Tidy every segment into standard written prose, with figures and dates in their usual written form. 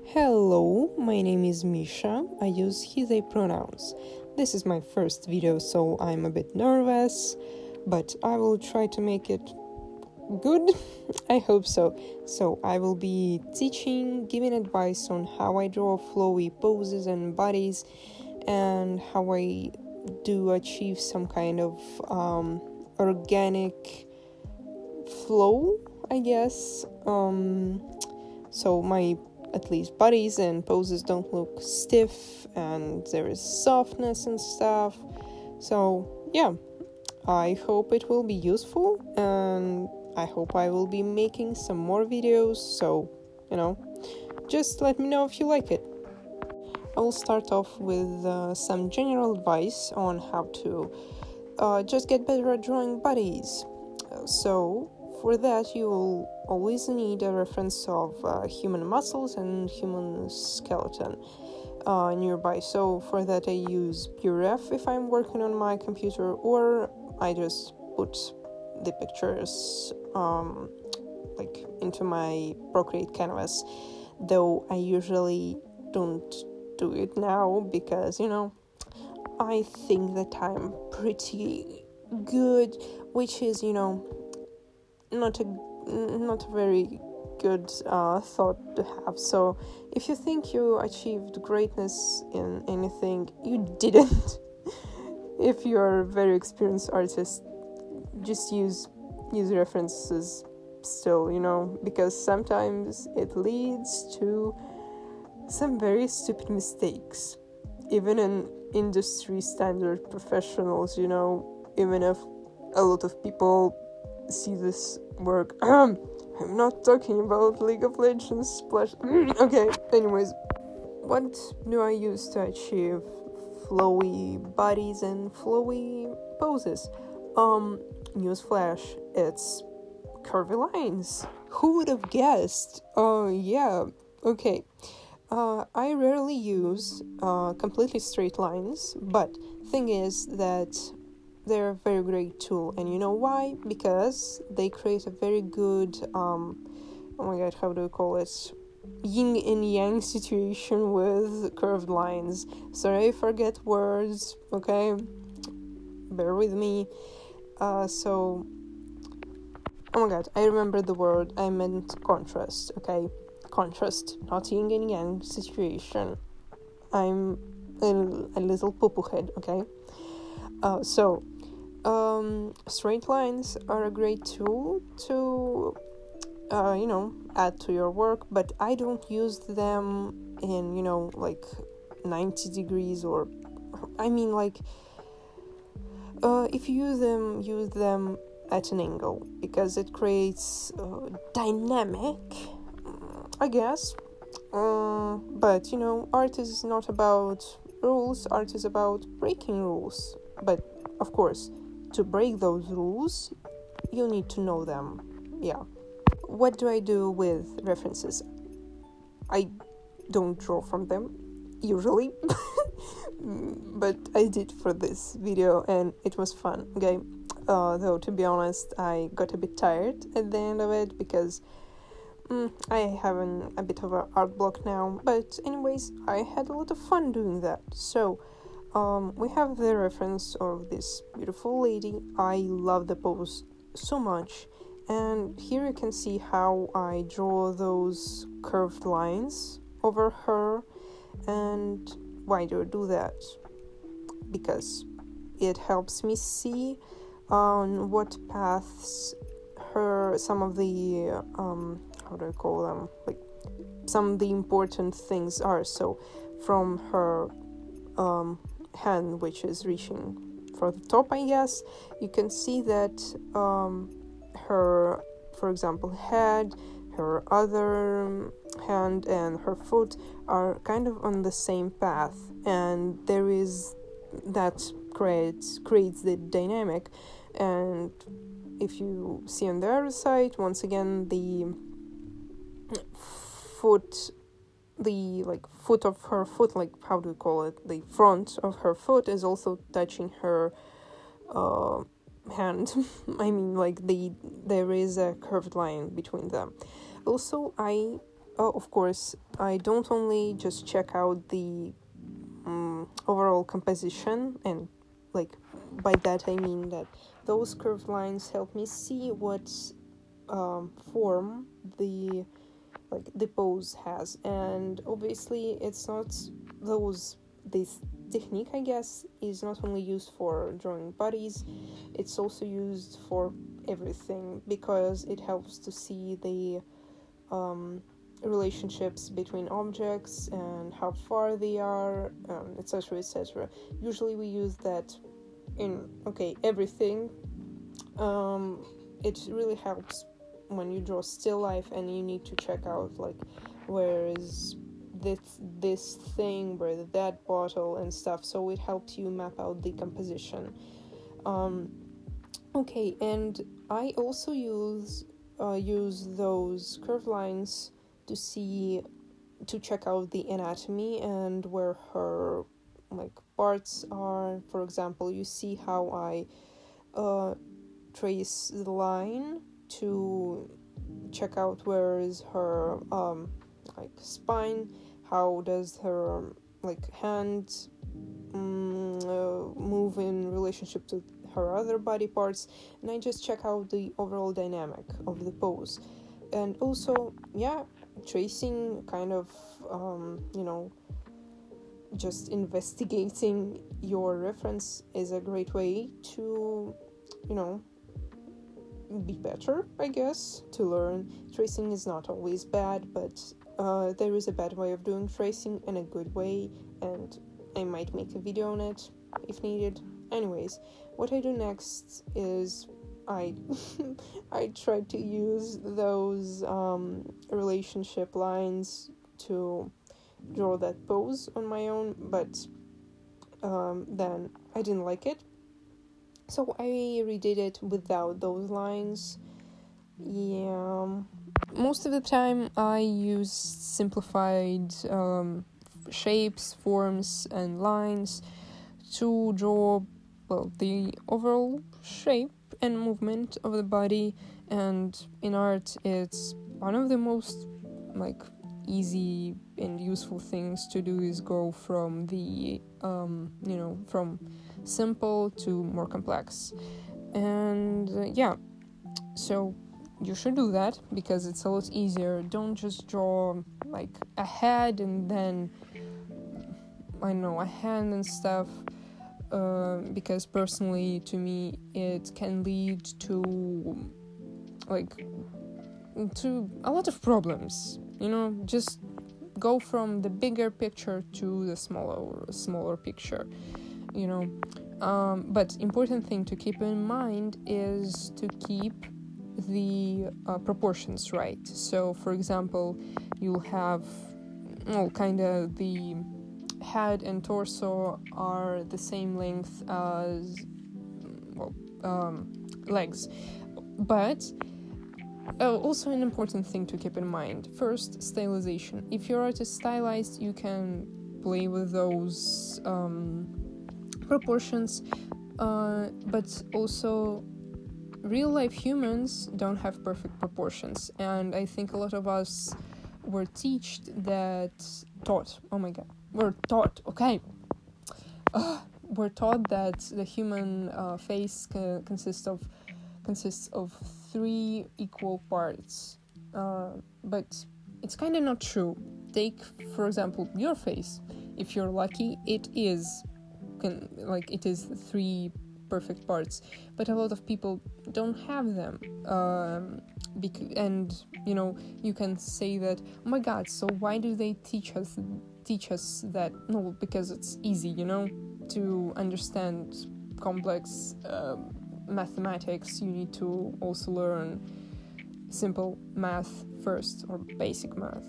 Hello, my name is Misha. I use he, they pronouns. This is my first video, so I'm a bit nervous, but I will try to make it good. I hope so. So I will be teaching, giving advice on how I draw flowy poses and bodies, and how I do achieve some kind of organic flow, I guess. So my at least bodies and poses don't look stiff and there is softness and stuff. So yeah, I hope it will be useful, and I hope I will be making some more videos, so just let me know if you like it. I will start off with some general advice on how to just get better at drawing bodies. So for that, you will always need a reference of human muscles and human skeleton nearby. So for that, I use PureRef if I'm working on my computer, or I just put the pictures into my Procreate canvas. Though I usually don't do it now because I think that I'm pretty good, which is not a very good thought to have. So if you think you achieved greatness in anything, you didn't. If you're a very experienced artist, just use references still, because sometimes it leads to some very stupid mistakes, even in industry standard professionals, even if a lot of people see this work. I'm not talking about League of Legends splash. Okay, anyways, what do I use to achieve flowy bodies and flowy poses? Newsflash, it's curvy lines. Who would have guessed? Oh yeah, okay. I rarely use completely straight lines, but thing is that they're a very great tool, and you know why? Because they create a very good oh my god, how do you call it, yin and yang situation with curved lines. Sorry, I forget words, okay, bear with me. So oh my god, I remember the word. I meant contrast, okay? Contrast, not yin and yang situation. I'm a little poo-poo head, okay? So straight lines are a great tool to add to your work, but I don't use them in 90 degrees, or I mean if you use them at an angle, because it creates dynamic, I guess. But art is not about rules. Art is about breaking rules. But of course, to break those rules, you need to know them. Yeah. What do I do with references? I don't draw from them usually, but I did for this video, and it was fun. Okay. Though to be honest, I got a bit tired at the end of it because I have a bit of an art block now. But anyways, I had a lot of fun doing that. So we have the reference of this beautiful lady. I love the pose so much, and here you can see how I draw those curved lines over her. And why do I do that? Because it helps me see on what paths some of the how do I call them, some of the important things are. So from her hand, which is reaching for the top, I guess, you can see that her, for example, head, her other hand, and her foot are kind of on the same path, and there is that creates the dynamic. And if you see on the other side, once again, the foot, the foot of her foot, how do you call it, the front of her foot is also touching her hand. I mean, like, there is a curved line between them. Also, of course, I don't only just check out the overall composition, and like by that I mean that those curved lines help me see what form the pose has, and obviously it's not this technique, I guess, is not only used for drawing bodies, it's also used for everything, because it helps to see the relationships between objects and how far they are, etc, etc. Usually we use that in everything. It really helps when you draw still life and you need to check out like where is this thing, where that bottle and stuff, so it helps you map out the composition. And I also use those curved lines to check out the anatomy and where her like parts are. For example, you see how I trace the line to check out where is her spine, how does her hand move in relationship to her other body parts, and I just check out the overall dynamic of the pose. And also, tracing kind of just investigating your reference is a great way to be better, I guess, to learn. Tracing is not always bad, but there is a bad way of doing tracing and a good way, and I might make a video on it if needed. Anyways, what I do next is I try to use those relationship lines to draw that pose on my own, but then I didn't like it, so I redid it without those lines. Most of the time I use simplified shapes, forms, and lines to draw the overall shape and movement of the body. And in art, it's one of the most easy and useful things to do is go from the from simple to more complex. And so you should do that because it's a lot easier. Don't just draw a head and then a hand and stuff, because personally to me it can lead to a lot of problems. Just go from the bigger picture to the smaller picture, but important thing to keep in mind is to keep the proportions right. So for example, you'll have the head and torso are the same length as legs, but also an important thing to keep in mind. First, stylization. If your art is stylized, you can play with those proportions, but also real life humans don't have perfect proportions, and I think a lot of us were taught that the human face consists of 3 equal parts, but it's kind of not true. Take, for example, your face. If you're lucky, it is 3 perfect parts, but a lot of people don't have them, and you can say that, oh my god, so why do they teach us that? No, because it's easy, to understand complex mathematics. You need to also learn simple math first, or basic math.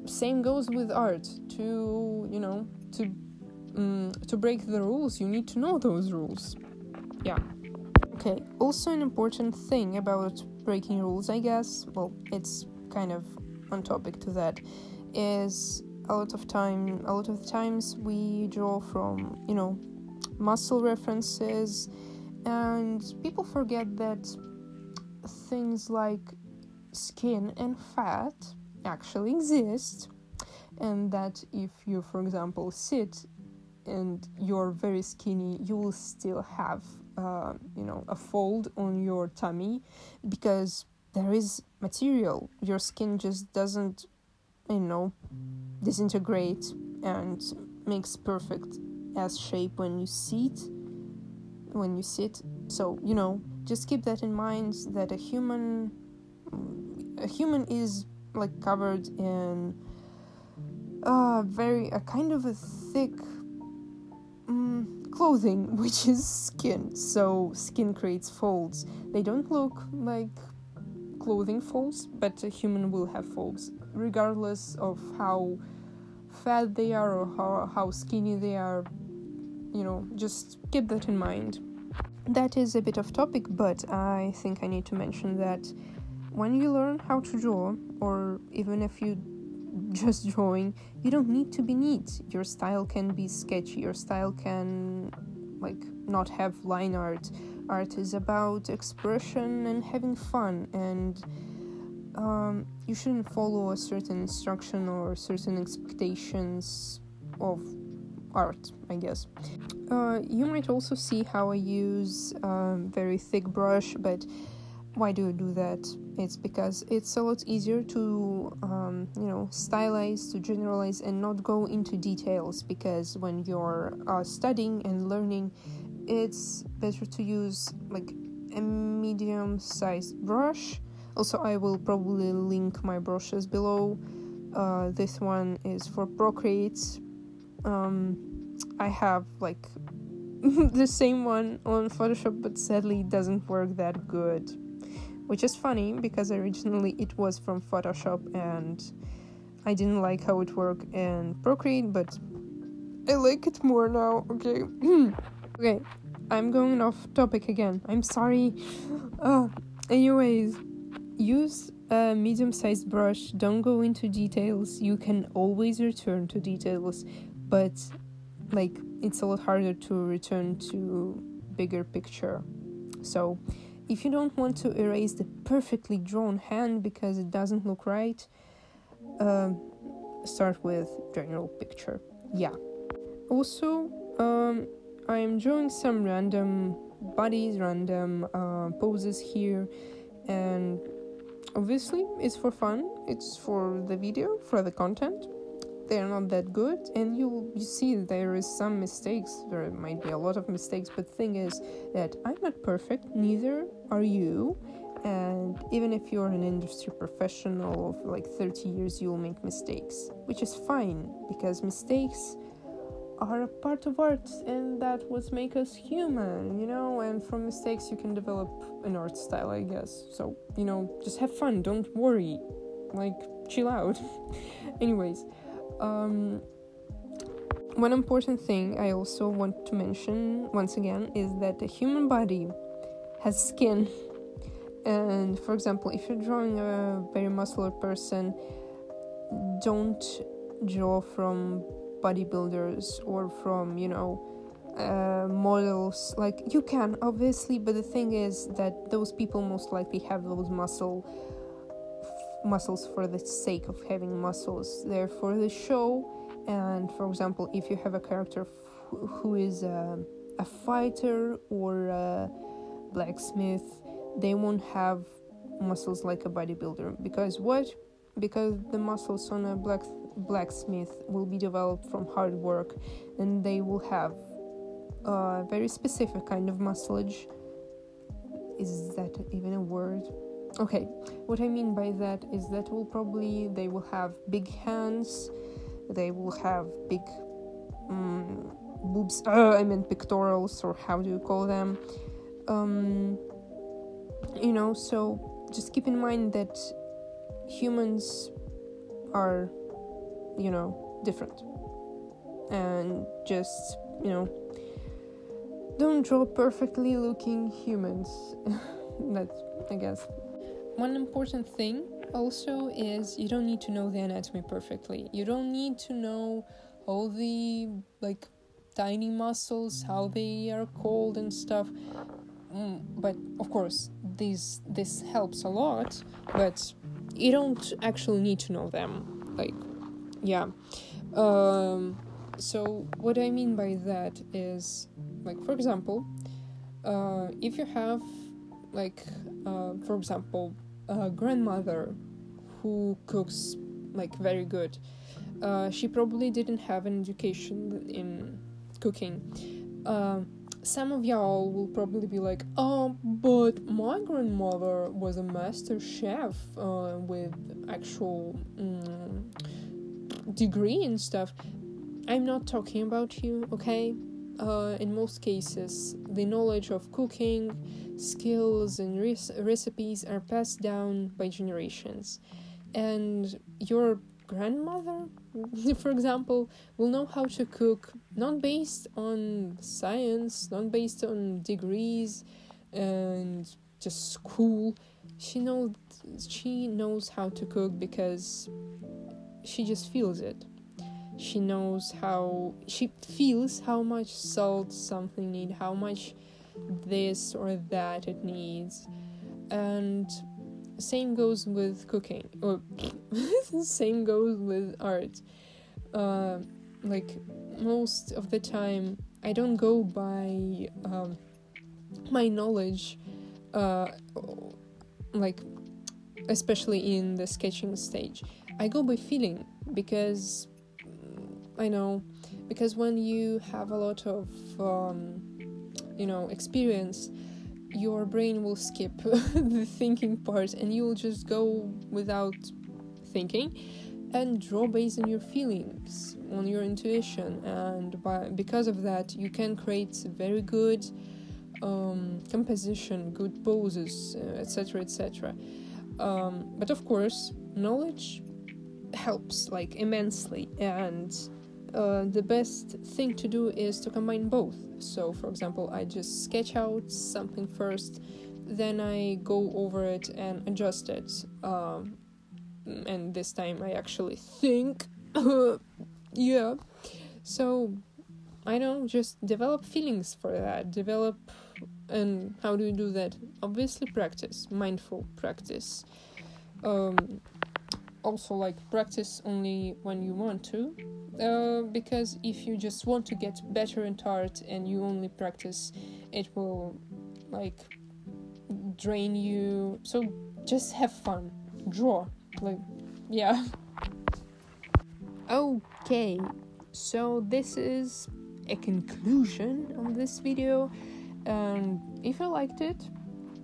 Same goes with art. To break the rules, you need to know those rules. Okay, also an important thing about breaking rules, I guess, it's kind of on topic to that, is a lot of the times we draw from muscle references, And people forget that things like skin and fat actually exist, and that if you, for example, sit and you're very skinny, you will still have a fold on your tummy, because there is material. Your skin just doesn't disintegrate and makes perfect S shape when you sit. So just keep that in mind, that a human is like covered in a kind of a thick clothing, which is skin. So skin creates folds. They don't look like clothing folds, but a human will have folds regardless of how fat they are or how skinny they are. Just keep that in mind. That is a bit off topic, but I think I need to mention that when you learn how to draw, or even if you just drawing, you don't need to be neat. Your style can be sketchy. Your style can not have line art. Art is about expression and having fun, and you shouldn't follow a certain instruction or certain expectations of art, I guess. You might also see how I use very thick brush, but why do I do that? It's because it's a lot easier to stylize, to generalize, and not go into details, because when you're studying and learning, it's better to use a medium-sized brush. Also, I will probably link my brushes below. This one is for Procreate. I have the same one on Photoshop, but sadly it doesn't work that good, which is funny because originally it was from Photoshop and I didn't like how it worked in Procreate, but I like it more now. Okay. Okay, I'm going off topic again. I'm sorry. Anyways, use a medium-sized brush. Don't go into details. You can always return to details, but it's a lot harder to return to bigger picture. So if you don't want to erase the perfectly drawn hand because it doesn't look right, start with general picture. Yeah. Also, I am drawing some random bodies, random poses here, and obviously it's for fun. It's for the video, for the content. They're not that good, and you see there is some mistakes. There might be a lot of mistakes, but the thing is that I'm not perfect, neither are you, and even if you're an industry professional of 30 years, you'll make mistakes, which is fine, because mistakes are a part of art, and that what makes us human, and from mistakes you can develop an art style, I guess. So, just have fun, don't worry, chill out. Anyways, one important thing I also want to mention once again is that the human body has skin. And for example, if you're drawing a very muscular person, don't draw from bodybuilders or from models. You can obviously, but the thing is that those people most likely have those muscles for the sake of having muscles. They're for the show. And for example, if you have a character who is a fighter or a blacksmith, they won't have muscles like a bodybuilder. Because the muscles on a blacksmith will be developed from hard work, and they will have a very specific kind of muscleage. Is that even a word? Okay, what I mean by that is that they will have big hands, they will have big boobs, I meant pectorals, or how do you call them? So just keep in mind that humans are, different. And just, don't draw perfectly looking humans. That's, I guess. One important thing also is you don't need to know the anatomy perfectly. You don't need to know all the tiny muscles, how they are called and stuff. but of course this helps a lot, but you don't actually need to know them, like, yeah. So what I mean by that is, like, for example, if you have, like, for example, a grandmother who cooks, like, very good, she probably didn't have an education in cooking. Some of y'all will probably be like, oh, but my grandmother was a master chef with actual degree and stuff. I'm not talking about you, okay? In most cases, the knowledge of cooking, skills, and recipes are passed down by generations. And your grandmother, for example, will know how to cook, not based on science, not based on degrees and just school. She knows how to cook because she just feels it. She feels how much salt something needs, how much this or that it needs. And same goes with cooking, or same goes with art. Like, most of the time I don't go by my knowledge, like, especially in the sketching stage. I go by feeling, because I know, because when you have a lot of experience, your brain will skip the thinking part, and you will just go without thinking and draw based on your feelings, on your intuition, and because of that you can create very good composition, good poses, etc, etc. But of course knowledge helps, like, immensely, and the best thing to do is to combine both. So, for example, I just sketch out something first, then I go over it and adjust it, and this time I actually think. Yeah. So, I don't just develop feelings for that. And how do you do that? Obviously practice, mindful practice. Also, like, practice only when you want to, because if you just want to get better in art and you only practice, it will, like, drain you. So just have fun, draw, like, yeah. Okay, so this is a conclusion of this video, and if you liked it,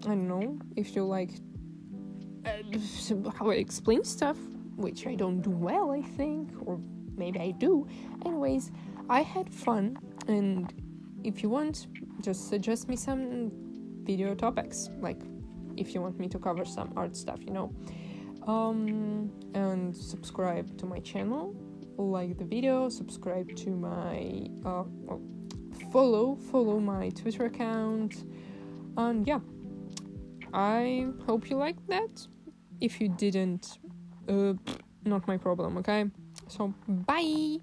I don't know, if you liked how I explain stuff, which I don't do well, I think, or maybe I do. Anyways, I had fun, and if you want, just suggest me some video topics, like if you want me to cover some art stuff, and subscribe to my channel, like the video, subscribe to my follow my Twitter account, and yeah, I hope you liked that. If you didn't, not my problem, okay? So, bye!